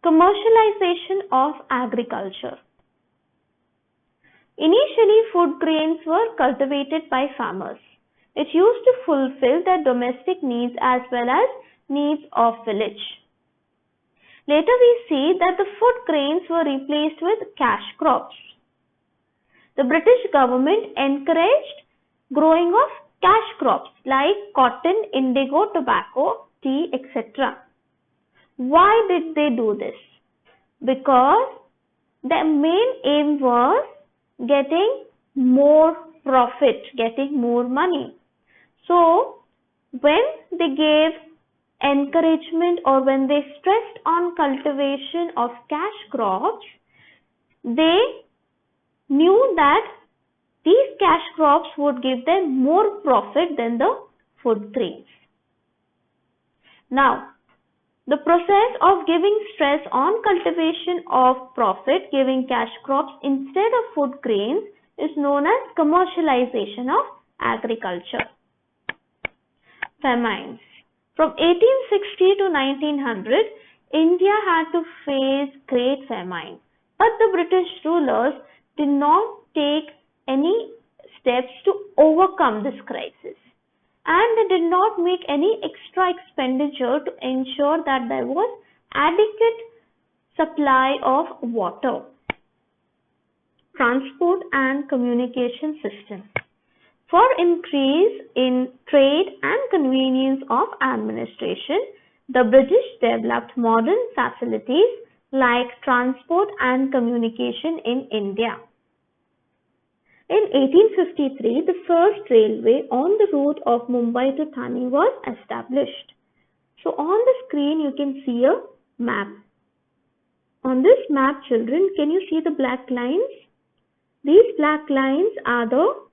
Commercialization of agriculture. Initially, food grains were cultivated by farmers. It used to fulfill their domestic needs as well as needs of village. Later we see that the food grains were replaced with cash crops. The British government encouraged growing of cash crops like cotton, indigo, tobacco, tea, etc. Why did they do this? Because the main aim was getting more profit, getting more money. So when they gave encouragement or when they stressed on cultivation of cash crops, they knew that these cash crops would give them more profit than the food grains. Now, the process of giving stress on cultivation of profit, giving cash crops instead of food grains, is known as commercialization of agriculture. Famines. From 1860 to 1900, India had to face great famine, but the British rulers did not take any steps to overcome this crisis, and they did not make any extra expenditure to ensure that there was adequate supply of water. Transport and communication system. For increase in trade and convenience of administration, the British developed modern facilities like transport and communication in India. In 1853, the first railway on the route of Mumbai to Thane was established. So on the screen you can see a map. On this map, children, can you see the black lines? These black lines are the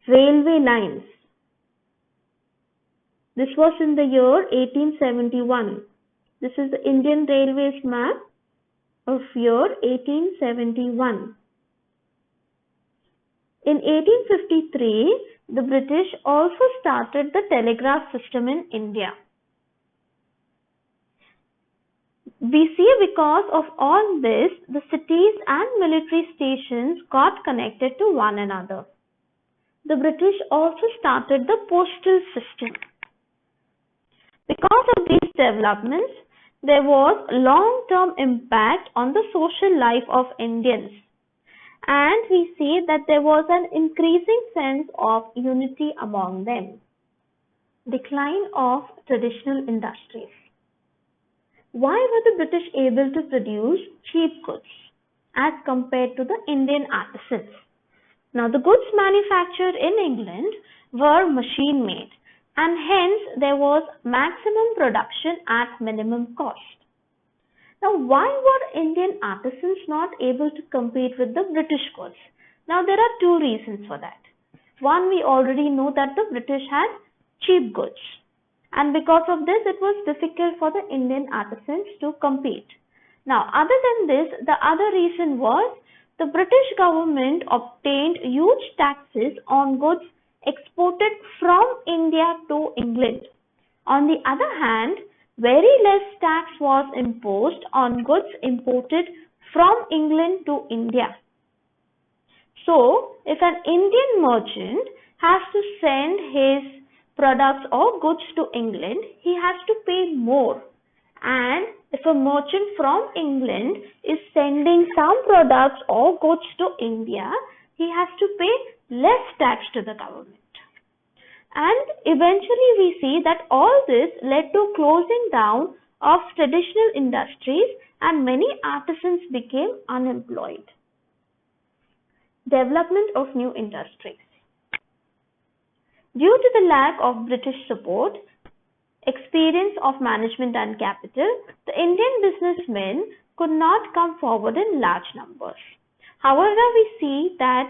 railway lines. This was in the year 1871. This is the Indian Railways map of year 1871. In 1853, the British also started the telegraph system in India. We see because of all this, the cities and military stations got connected to one another. The British also started the postal system. Because of these developments, there was long-term impact on the social life of Indians. And we see that there was an increasing sense of unity among them. Decline of traditional industries. Why were the British able to produce cheap goods as compared to the Indian artisans? Now, the goods manufactured in England were machine made, and hence there was maximum production at minimum cost. Now, why were Indian artisans not able to compete with the British goods? Now, there are two reasons for that. One, we already know that the British had cheap goods, and because of this, it was difficult for the Indian artisans to compete. Now, other than this, the other reason was the British government obtained huge taxes on goods exported from India to England. On the other hand, very less tax was imposed on goods imported from England to India. So, if an Indian merchant has to send his products or goods to England, he has to pay more. And if a merchant from England is sending some products or goods to India, he has to pay less tax to the government. And eventually we see that all this led to closing down of traditional industries and many artisans became unemployed. Development of new industries. Due to the lack of British support, experience of management and capital, the Indian businessmen could not come forward in large numbers. However, we see that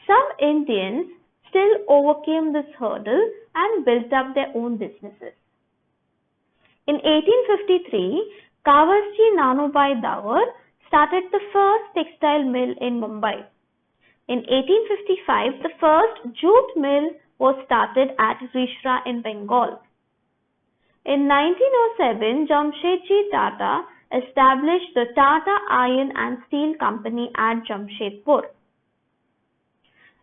some Indians still overcame this hurdle and built up their own businesses. In 1853, Kawarji Nanubai Dawar started the first textile mill in Mumbai. In 1855, the first jute mill was started at Rishra in Bengal. In 1907, Jamshedji Tata established the Tata Iron and Steel Company at Jamshedpur.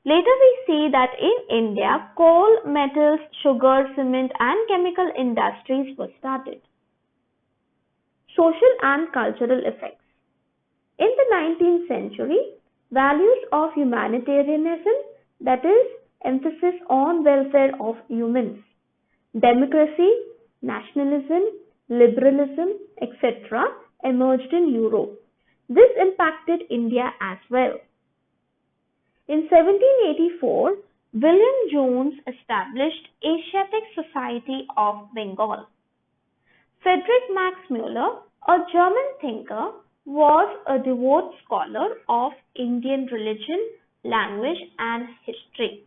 Later we see that in India, coal, metals, sugar, cement and chemical industries were started. Social and cultural effects. In the 19th century, values of humanitarianism, that is, emphasis on welfare of humans, democracy, nationalism, liberalism, etc. emerged in Europe. This impacted India as well. In 1784, William Jones established Asiatic Society of Bengal. Friedrich Max Müller, a German thinker, was a devout scholar of Indian religion, language and history.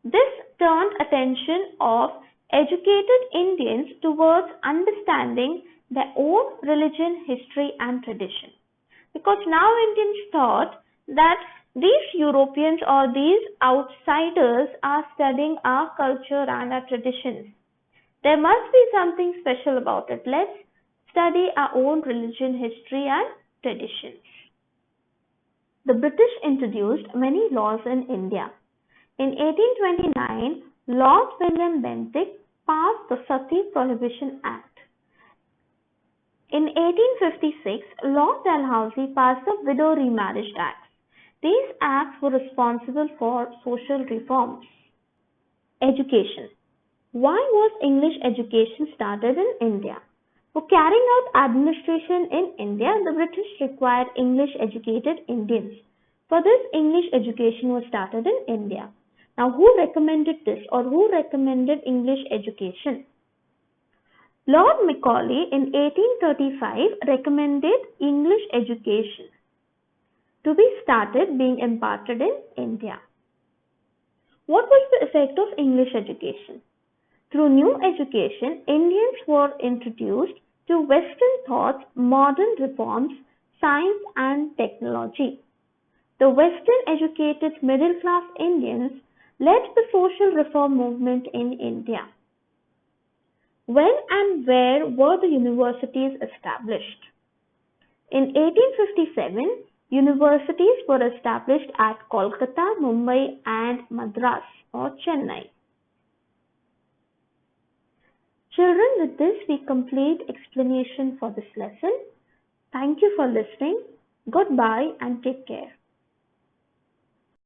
This turned attention of educated Indians towards understanding their own religion, history and tradition. Because now Indians thought that these Europeans or these outsiders are studying our culture and our traditions. There must be something special about it. Let's study our own religion, history and traditions. The British introduced many laws in India. In 1829, Lord William Bentinck passed the Sati Prohibition Act. In 1856, Lord Dalhousie passed the Widow Remarriage Act. These acts were responsible for social reforms. Education. Why was English education started in India? For carrying out administration in India, the British required English educated Indians. For this, English education was started in India. Now, who recommended this or who recommended English education? Lord Macaulay in 1835 recommended English education to be started being imparted in India. What was the effect of English education? Through new education, Indians were introduced to Western thoughts, modern reforms, science and technology. The Western educated middle class Indians led the social reform movement in India. When and where were the universities established? In 1857, universities were established at Kolkata, Mumbai and Madras or Chennai. Children, with this we complete explanation for this lesson. Thank you for listening. Goodbye and take care.